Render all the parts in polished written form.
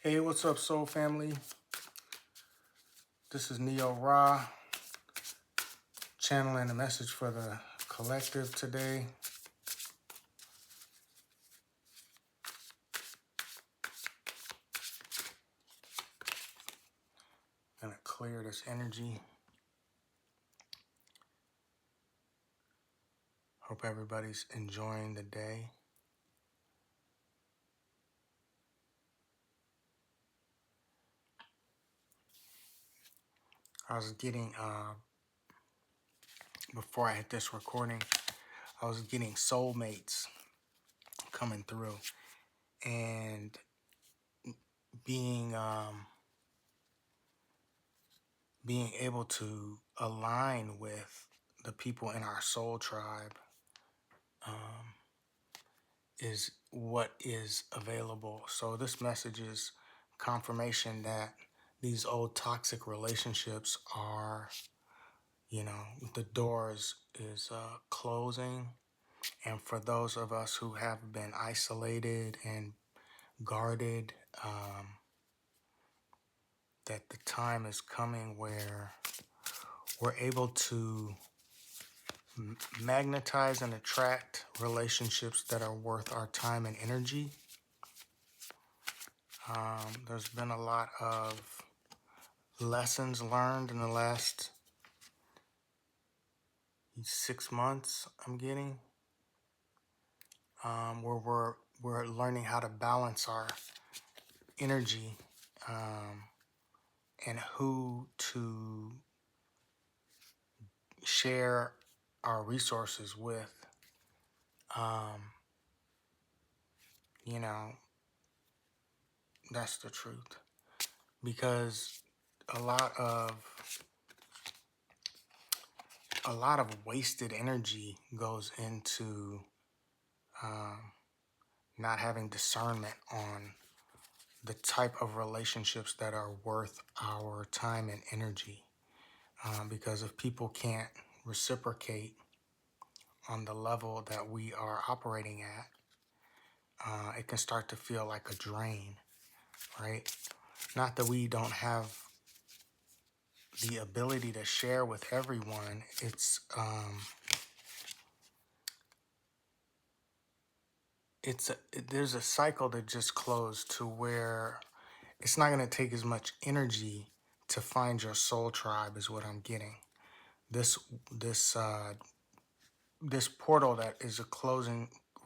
Hey, what's up, Soul Family? This is Neo Ra, channeling a message for the collective today. Gonna clear this energy. Hope everybody's enjoying the day. I was getting, before I hit this recording, I was getting Soulmates coming through and being able to align with the people in our soul tribe is what is available. So this message is confirmation that these old toxic relationships are, the doors is closing. And for those of us who have been isolated and guarded, that the time is coming where we're able to magnetize and attract relationships that are worth our time and energy. There's been a lot of lessons learned in the last 6 months. I'm getting where we're learning how to balance our energy and who to share our resources with. You know, that's the truth, because a lot of wasted energy goes into not having discernment on the type of relationships that are worth our time and energy. Because if people can't reciprocate on the level that we are operating at, it can start to feel like a drain, right? Not that we don't have the ability to share with everyone. There's a cycle that just closed to where it's not going to take as much energy to find your soul tribe, is what I'm getting. This portal that is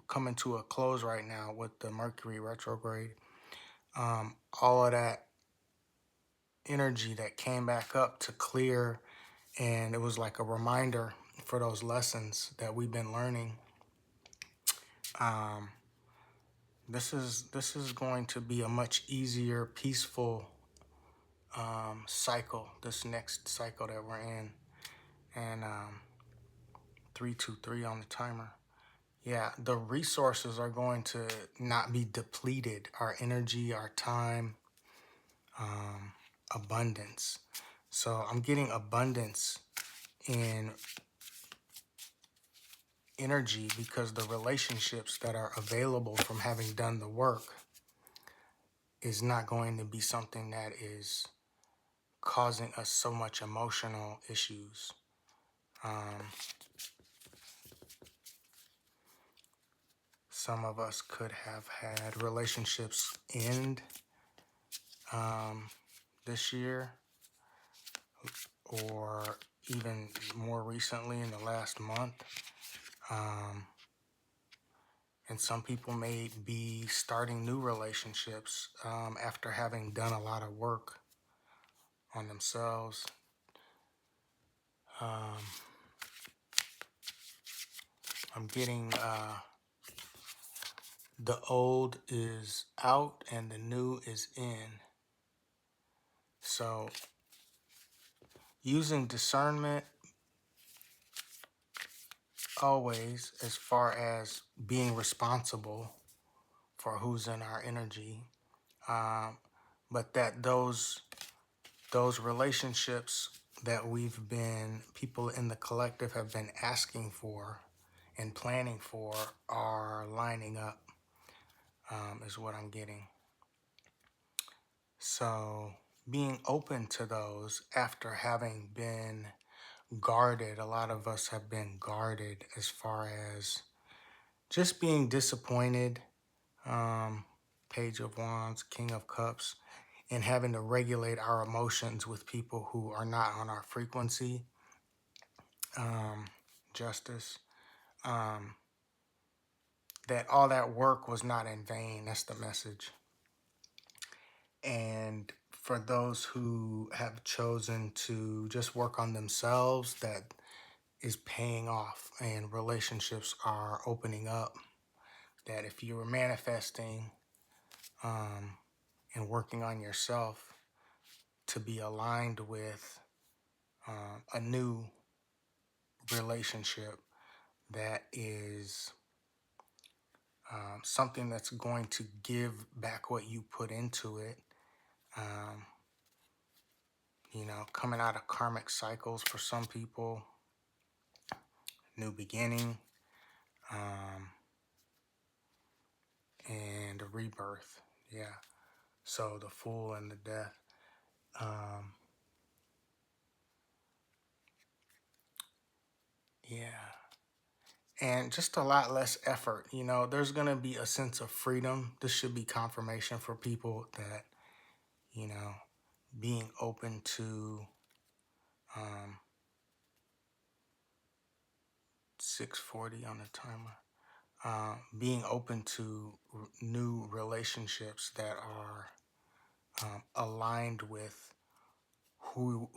coming to a close right now with the Mercury retrograde. All of that energy that came back up to clear, and it was like a reminder for those lessons that we've been learning. This is going to be a much easier, peaceful cycle. This next cycle that we're in, and 323 on the timer. Yeah, the resources are going to not be depleted. Our energy, our time, abundance. So I'm getting abundance in energy because the relationships that are available from having done the work is not going to be something that is causing us so much emotional issues. Some of us could have had relationships end this year, or even more recently in the last month. And some people may be starting new relationships after having done a lot of work on themselves. I'm getting the old is out and the new is in. So using discernment always, as far as being responsible for who's in our energy, but that those relationships that people in the collective have been asking for and planning for are lining up, is what I'm getting. So being open to those after having been guarded, a lot of us have been guarded as far as just being disappointed, um, Page of Wands, King of Cups, and having to regulate our emotions with people who are not on our frequency, Justice, um, that all that work was not in vain. That's the message. And for those who have chosen to just work on themselves, that is paying off and relationships are opening up. That if you were manifesting and working on yourself to be aligned with a new relationship that is something that's going to give back what you put into it, um, coming out of karmic cycles for some people, new beginning, um, and a rebirth. Yeah. So the Fool and the Death. Um, yeah. And just a lot less effort. There's going to be a sense of freedom. This should be confirmation for people that, you know, being open to 640 on the timer. Being open to new relationships that are aligned with who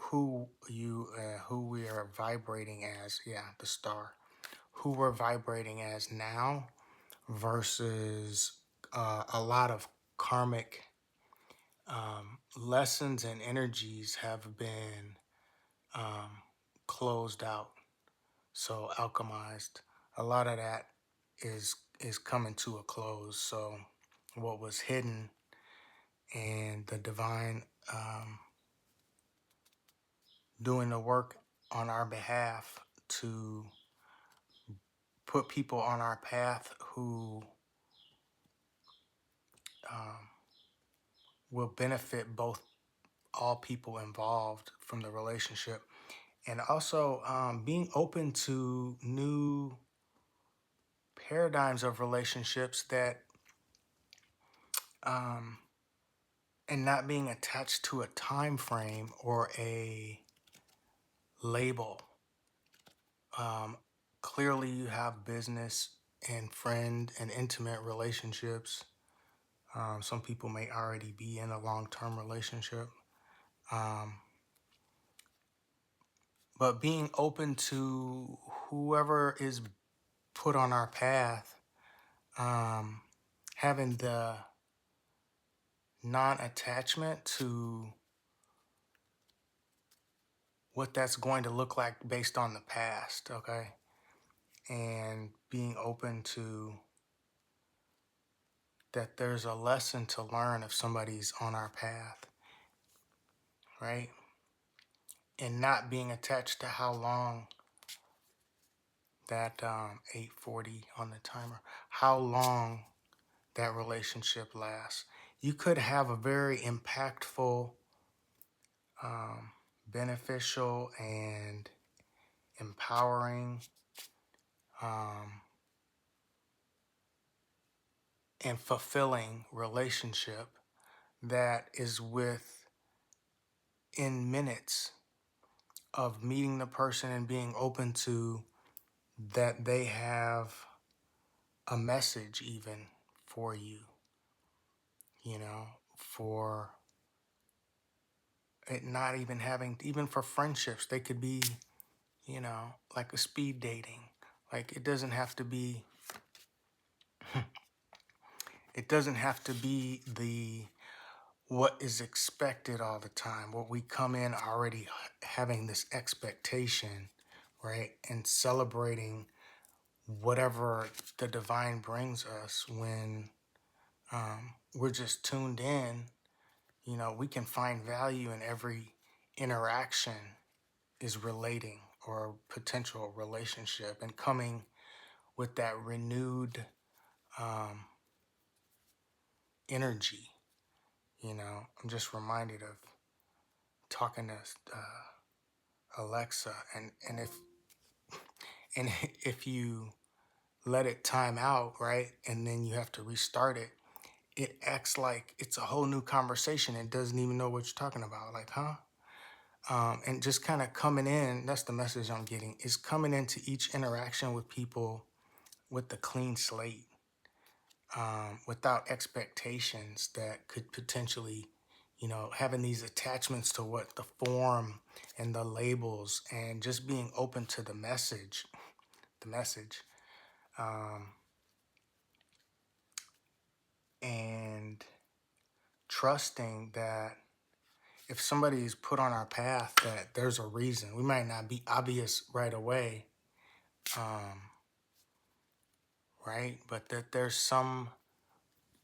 we are vibrating as. Yeah, the star. Who we're vibrating as now versus a lot of karmic lessons and energies have been closed out, so alchemized. A lot of that is coming to a close. So what was hidden and the divine doing the work on our behalf to put people on our path who will benefit both all people involved from the relationship, and also being open to new paradigms of relationships that and not being attached to a time frame or a label. Clearly you have business and friend and intimate relationships. Some people may already be in a long-term relationship, but being open to whoever is put on our path, having the non-attachment to what that's going to look like based on the past, okay? And being open to that there's a lesson to learn if somebody's on our path, right? And not being attached to how long that 840 on the timer, how long that relationship lasts. You could have a very impactful, beneficial, and empowering and fulfilling relationship that is in minutes of meeting the person and being open to that they have a message even for you, for it not even having, even for friendships, they could be, like a speed dating. Like it doesn't have to be the what is expected all the time. What we come in already having this expectation, right? And celebrating whatever the divine brings us when we're just tuned in. We can find value in every interaction is relating or potential relationship and coming with that renewed energy, I'm just reminded of talking to Alexa, and if you let it time out, right, and then you have to restart it, it acts like it's a whole new conversation. It doesn't even know what you're talking about. Like, huh? And just kind of coming in, that's the message I'm getting, is coming into each interaction with people with the clean slate, without expectations that could potentially, having these attachments to what the form and the labels, and just being open to the message, um, and trusting that if somebody is put on our path, that there's a reason. We might not be obvious right away, um, right? But that there's some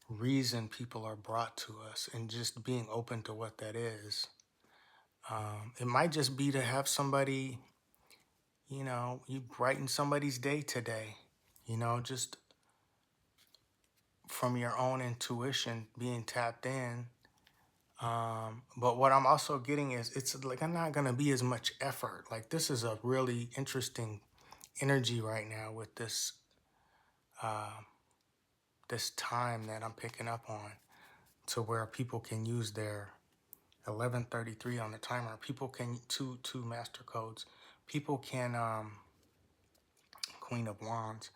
reason people are brought to us, and just being open to what that is. It might just be to have somebody, you brighten somebody's day today, just from your own intuition being tapped in. But what I'm also getting is, it's like I'm not going to be as much effort. Like, this is a really interesting energy right now with uh, this time that I'm picking up on, to where people can use their 11:33 on the timer. People can two master codes. People can Queen of Wands.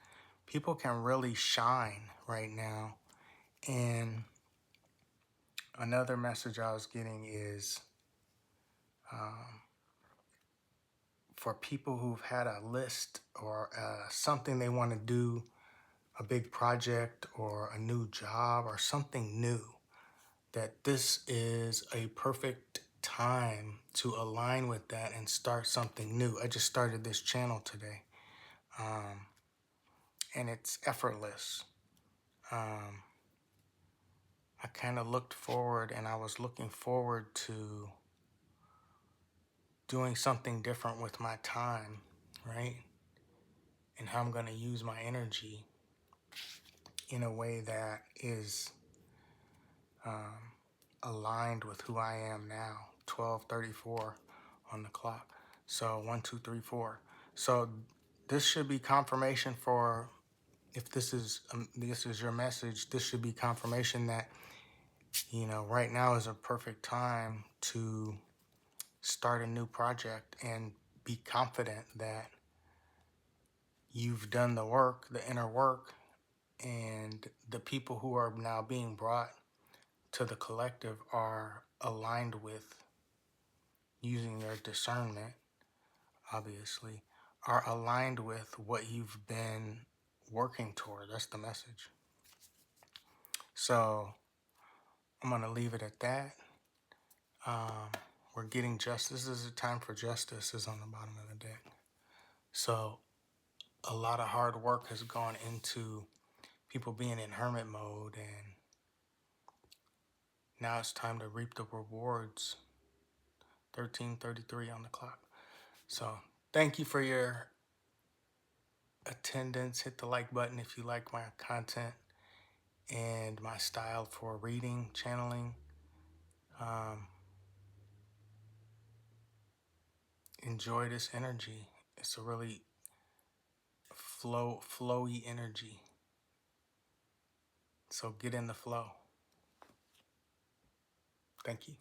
People can really shine right now. And another message I was getting is, for people who've had a list, or something they want to do, a big project or a new job or something new, that this is a perfect time to align with that and start something new. I just started this channel today, and it's effortless. Um, I kind of looked forward, and I was looking forward to doing something different with my time, right? And how I'm going to use my energy in a way that is aligned with who I am now. 12:34 on the clock. So 1, 2, 3, 4. So this should be confirmation for, if this is your message, this should be confirmation that, right now is a perfect time to start a new project, and be confident that you've done the work, the inner work, and the people who are now being brought to the collective are aligned with, using their discernment, obviously, are aligned with what you've been working toward. That's the message. So I'm going to leave it at that. We're getting justice. This is a time for justice, is on the bottom of the deck. So a lot of hard work has gone into people being in hermit mode, and now it's time to reap the rewards. 13:33 on the clock. So thank you for your attendance. Hit the like button if you like my content and my style for reading, channeling. Enjoy this energy. It's a really flowy energy. So get in the flow. Thank you.